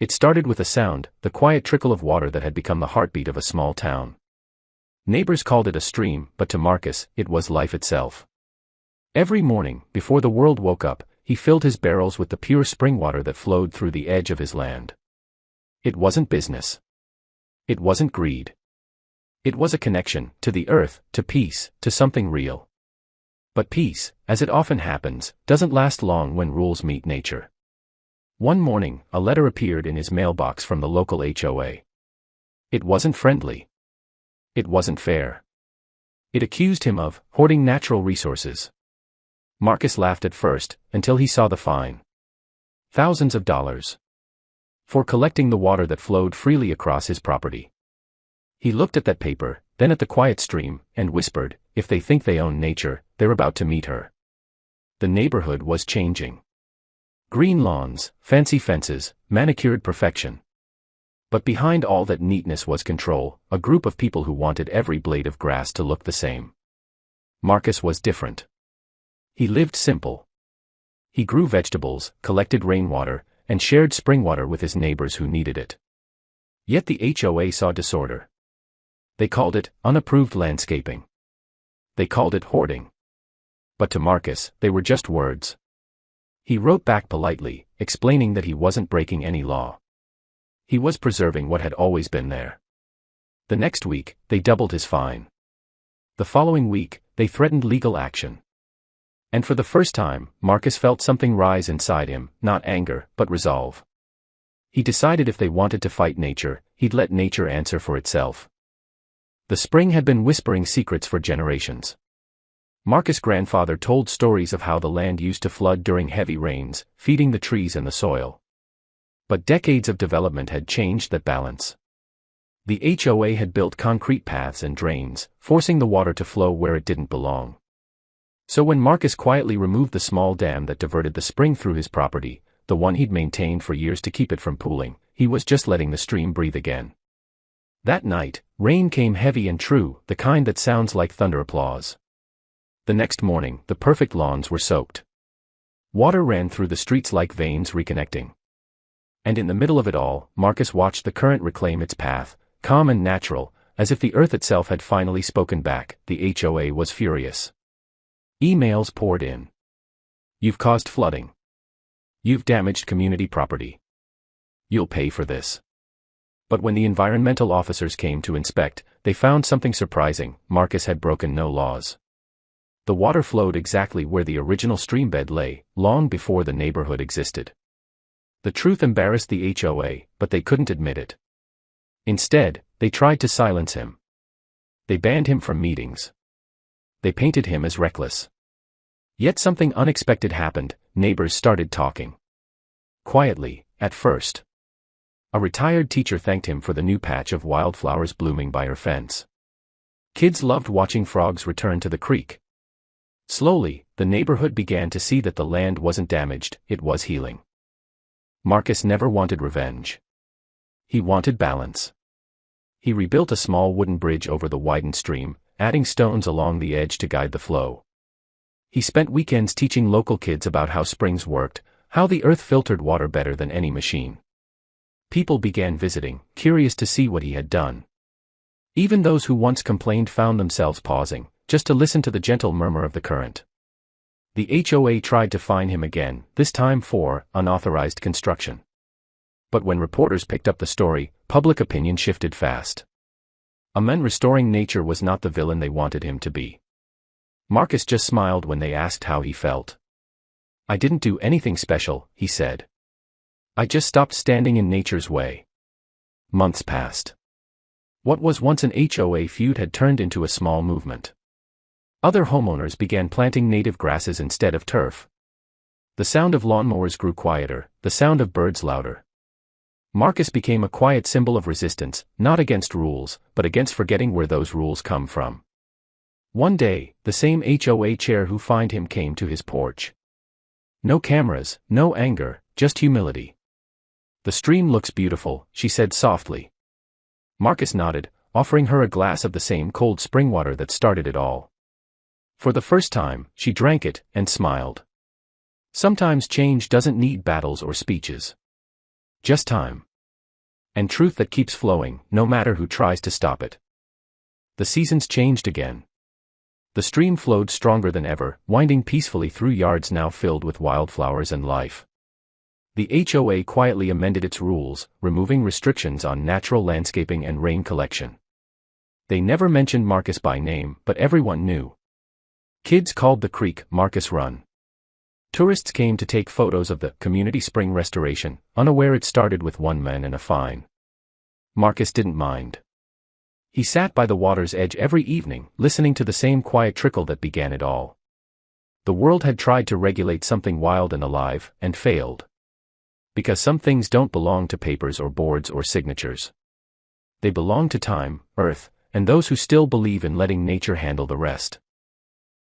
It started with a sound, the quiet trickle of water that had become the heartbeat of a small town. Neighbors called it a stream, but to Marcus, it was life itself. Every morning, before the world woke up, he filled his barrels with the pure spring water that flowed through the edge of his land. It wasn't business. It wasn't greed. It was a connection, to the earth, to peace, to something real. But peace, as it often happens, doesn't last long when rules meet nature. One morning, a letter appeared in his mailbox from the local HOA. It wasn't friendly. It wasn't fair. It accused him of hoarding natural resources. Marcus laughed at first, until he saw the fine. Thousands of dollars. For collecting the water that flowed freely across his property. He looked at that paper, then at the quiet stream, and whispered, if they think they own nature, they're about to meet her. The neighborhood was changing. Green lawns, fancy fences, manicured perfection. But behind all that neatness was control, a group of people who wanted every blade of grass to look the same. Marcus was different. He lived simple. He grew vegetables, collected rainwater, and shared spring water with his neighbors who needed it. Yet the HOA saw disorder. They called it unapproved landscaping. They called it hoarding. But to Marcus, they were just words. He wrote back politely, explaining that he wasn't breaking any law. He was preserving what had always been there. The next week, they doubled his fine. The following week, they threatened legal action. And for the first time, Marcus felt something rise inside him, not anger, but resolve. He decided if they wanted to fight nature, he'd let nature answer for itself. The spring had been whispering secrets for generations. Marcus' grandfather told stories of how the land used to flood during heavy rains, feeding the trees and the soil. But decades of development had changed that balance. The HOA had built concrete paths and drains, forcing the water to flow where it didn't belong. So when Marcus quietly removed the small dam that diverted the spring through his property, the one he'd maintained for years to keep it from pooling, he was just letting the stream breathe again. That night, rain came heavy and true, the kind that sounds like thunder applause. The next morning, the perfect lawns were soaked. Water ran through the streets like veins reconnecting. And in the middle of it all, Marcus watched the current reclaim its path, calm and natural, as if the earth itself had finally spoken back. The HOA was furious. Emails poured in. You've caused flooding. You've damaged community property. You'll pay for this. But when the environmental officers came to inspect, they found something surprising. Marcus had broken no laws. The water flowed exactly where the original streambed lay, long before the neighborhood existed. The truth embarrassed the HOA, but they couldn't admit it. Instead, they tried to silence him. They banned him from meetings. They painted him as reckless. Yet something unexpected happened. Neighbors started talking. Quietly, at first. A retired teacher thanked him for the new patch of wildflowers blooming by her fence. Kids loved watching frogs return to the creek. Slowly, the neighborhood began to see that the land wasn't damaged, it was healing. Marcus never wanted revenge. He wanted balance. He rebuilt a small wooden bridge over the widened stream, adding stones along the edge to guide the flow. He spent weekends teaching local kids about how springs worked, how the earth filtered water better than any machine. People began visiting, curious to see what he had done. Even those who once complained found themselves pausing, just to listen to the gentle murmur of the current. The HOA tried to fine him again, this time for unauthorized construction. But when reporters picked up the story, public opinion shifted fast. A man restoring nature was not the villain they wanted him to be. Marcus just smiled when they asked how he felt. I didn't do anything special, he said. I just stopped standing in nature's way. Months passed. What was once an HOA feud had turned into a small movement. Other homeowners began planting native grasses instead of turf. The sound of lawnmowers grew quieter, the sound of birds louder. Marcus became a quiet symbol of resistance, not against rules, but against forgetting where those rules come from. One day, the same HOA chair who fined him came to his porch. No cameras, no anger, just humility. The stream looks beautiful, she said softly. Marcus nodded, offering her a glass of the same cold spring water that started it all. For the first time, she drank it, and smiled. Sometimes change doesn't need battles or speeches. Just time. and truth that keeps flowing, no matter who tries to stop it. The seasons changed again. The stream flowed stronger than ever, winding peacefully through yards now filled with wildflowers and life. The HOA quietly amended its rules, removing restrictions on natural landscaping and rain collection. They never mentioned Marcus by name, but everyone knew. Kids called the creek Marcus Run. Tourists came to take photos of the community spring restoration, unaware it started with one man and a fine. Marcus didn't mind. He sat by the water's edge every evening, listening to the same quiet trickle that began it all. The world had tried to regulate something wild and alive, and failed. Because some things don't belong to papers or boards or signatures. They belong to time, earth, and those who still believe in letting nature handle the rest.